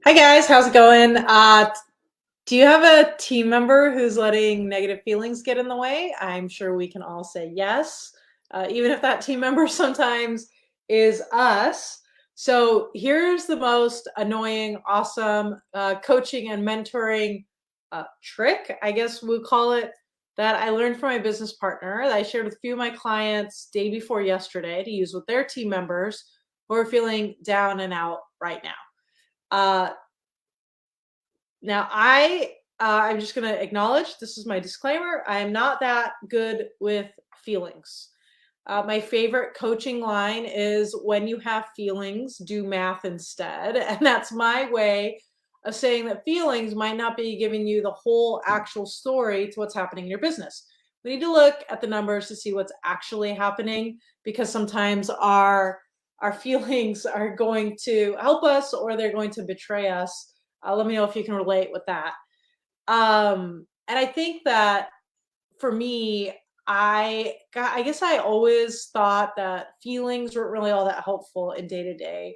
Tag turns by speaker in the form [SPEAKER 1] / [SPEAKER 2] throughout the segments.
[SPEAKER 1] Hi guys, how's it going? Do you have a team member who's letting negative feelings get in the way? I'm sure we can all say yes, even if that team member sometimes is us. So here's the most annoying, awesome coaching and mentoring trick, I guess we'll call it, that I learned from my business partner that I shared with a few of my clients day before yesterday to use with their team members who are feeling down and out right now. Uh, I'm just going to acknowledge this is my disclaimer. I am not that good with feelings. My favorite coaching line is when you have feelings, do math instead. And that's my way of saying that feelings might not be giving you the whole actual story to what's happening in your business. We need to look at the numbers to see what's actually happening because sometimes our feelings are going to help us or they're going to betray us. Let me know if you can relate with that. And I think that for me, I guess I always thought that feelings weren't really all that helpful in day to day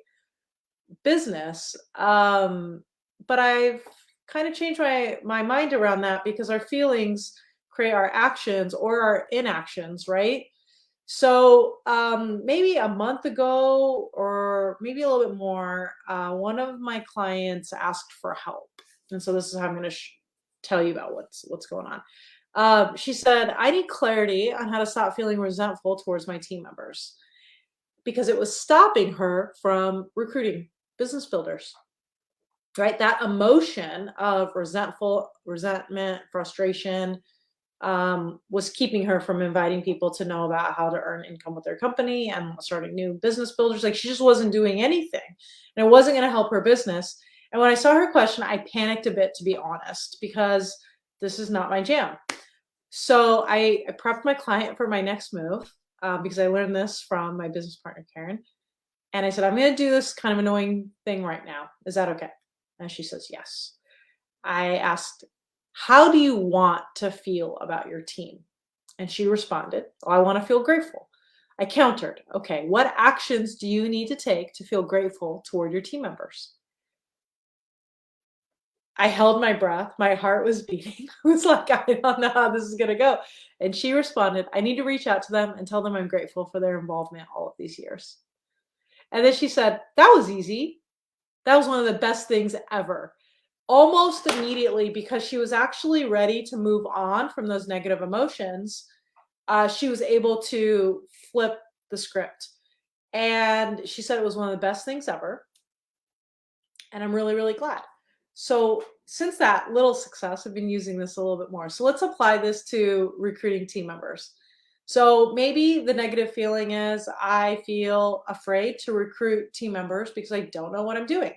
[SPEAKER 1] business. But I've kind of changed my mind around that because our feelings create our actions or our inactions, right? So maybe a month ago, or maybe a little bit more, one of my clients asked for help, and so this is how I'm going to tell you about what's going on. She said, "I need clarity on how to stop feeling resentful towards my team members because it was stopping her from recruiting business builders." Right, that emotion of resentment, frustration, was keeping her from inviting people to know about how to earn income with their company and starting new business builders. Like she just wasn't doing anything and it wasn't going to help her business. And when I saw her question, I panicked a bit, to be honest, because this is not my jam. So I prepped my client for my next move because I learned this from my business partner, Karen. And I said, I'm going to do this kind of annoying thing right now. Is that okay? And she says, yes. I asked, how do you want to feel about your team? And she responded, oh, I want to feel grateful. I countered, okay, what actions do you need to take to feel grateful toward your team members? I held my breath. My heart was beating. I was like, I don't know how this is going to go. And she responded, I need to reach out to them and tell them I'm grateful for their involvement all of these years. And then she said, that was easy. That was one of the best things ever. Almost immediately, because she was actually ready to move on from those negative emotions, she was able to flip the script. And she said it was one of the best things ever. And I'm really, really glad. So since that little success, I've been using this a little bit more. So let's apply this to recruiting team members. So maybe the negative feeling is I feel afraid to recruit team members because I don't know what I'm doing,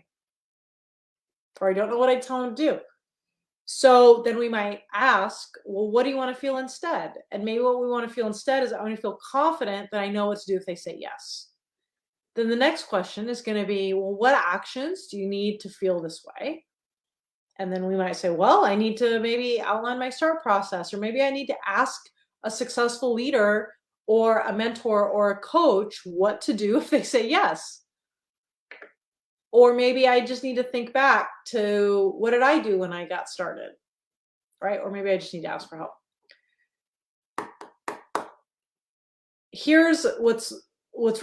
[SPEAKER 1] or I don't know what I tell them to do. So then we might ask, well, what do you want to feel instead? And maybe what we want to feel instead is I want to feel confident that I know what to do if they say yes. Then the next question is going to be, well, what actions do you need to feel this way? And then we might say, well, I need to maybe outline my start process, or maybe I need to ask a successful leader or a mentor or a coach what to do if they say yes. Or maybe I just need to think back to what did I do when I got started, right? Or maybe I just need to ask for help. Here's what's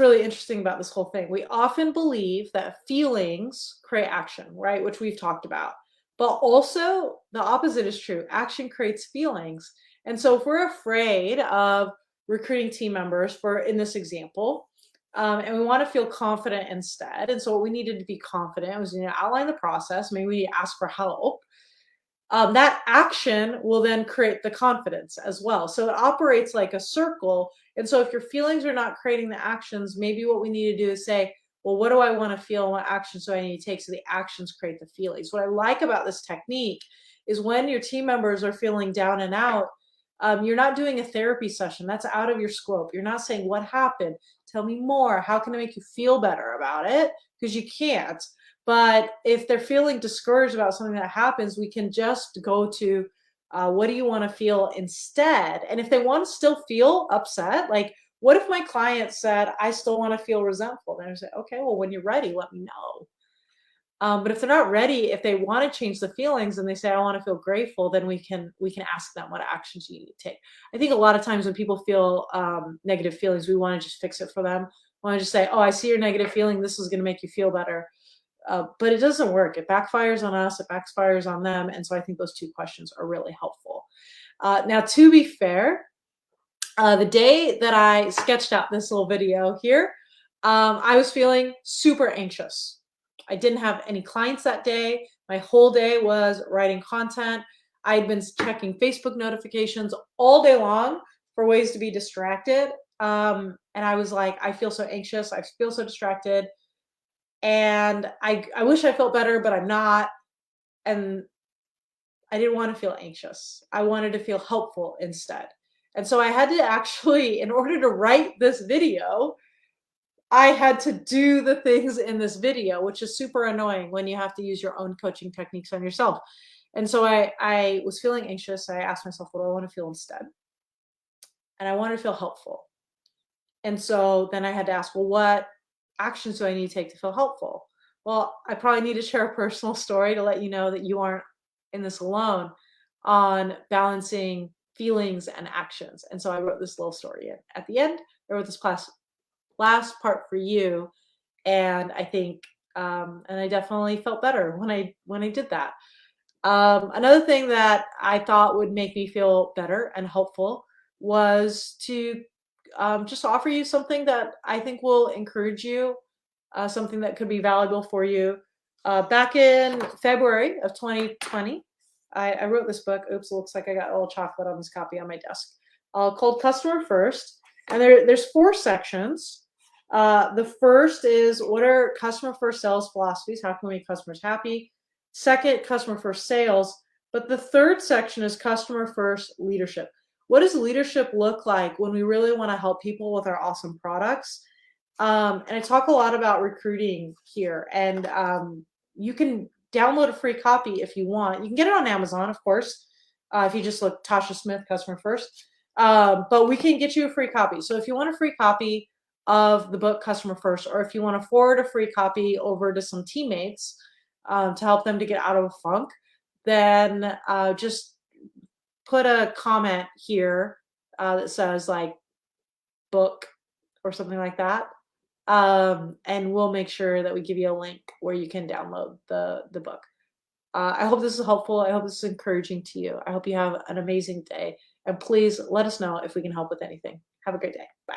[SPEAKER 1] really interesting about this whole thing. We often believe that feelings create action, right? Which we've talked about. But also the opposite is true. Action creates feelings. And so if we're afraid of recruiting team members, for in this example, and we want to feel confident instead. And so what we needed to be confident was, outline the process. Maybe we ask for help. That action will then create the confidence as well. So it operates like a circle. And so if your feelings are not creating the actions, maybe what we need to do is say, well, what do I want to feel? And what actions do I need to take? So the actions create the feelings. What I like about this technique is when your team members are feeling down and out, you're not doing a therapy session. That's out of your scope. You're not saying, what happened? Tell me more. How can I make you feel better about it? Because you can't. But if they're feeling discouraged about something that happens, we can just go to what do you want to feel instead? And if they want to still feel upset, like what if my client said, I still want to feel resentful? Then I say, okay, well, when you're ready, let me know. But if they're not ready, if they want to change the feelings and they say, I want to feel grateful, then we can ask them what actions you need to take. I think a lot of times when people feel negative feelings, we want to just fix it for them. We want to just say, oh, I see your negative feeling. This is going to make you feel better. But it doesn't work. It backfires on us, it backfires on them. And so I think those two questions are really helpful. Now, to be fair, the day that I sketched out this little video here, I was feeling super anxious. I didn't have any clients that day. My whole day was writing content. I'd been checking Facebook notifications all day long for ways to be distracted. And I was like, I feel so anxious. I feel so distracted. And I wish I felt better, but I'm not. And I didn't want to feel anxious. I wanted to feel helpful instead. And so I had to actually, in order to write this video, I had to do the things in this video, which is super annoying when you have to use your own coaching techniques on yourself. And so I was feeling anxious. I asked myself, what do I want to feel instead? And I wanted to feel helpful. And so then I had to ask, well, what actions do I need to take to feel helpful? Well, I probably need to share a personal story to let you know that you aren't in this alone on balancing feelings and actions. And so I wrote this little story in. At the end, I wrote this last part for you. And I think, and I definitely felt better when I did that. Another thing that I thought would make me feel better and helpful was to just offer you something that I think will encourage you, something that could be valuable for you. Back in February of 2020, I wrote this book. Oops, it looks like I got a little chocolate on this copy on my desk. Called Customer First, and there's 4 sections. The first is, what are customer first sales philosophies? How can we make customers happy? Second, customer first sales. But the third section is customer first leadership. What does leadership look like when we really want to help people with our awesome products? And I talk a lot about recruiting here. And you can download a free copy if you want. You can get it on Amazon, of course, if you just look Tasha Smith, Customer First. But we can get you a free copy. So if you want a free copy of the book Customer First, or if you want to forward a free copy over to some teammates to help them to get out of a funk, then just put a comment here that says like book or something like that. And we'll make sure that we give you a link where you can download the book. I hope this is helpful. I hope this is encouraging to you. I hope you have an amazing day. And please let us know if we can help with anything. Have a great day. Bye.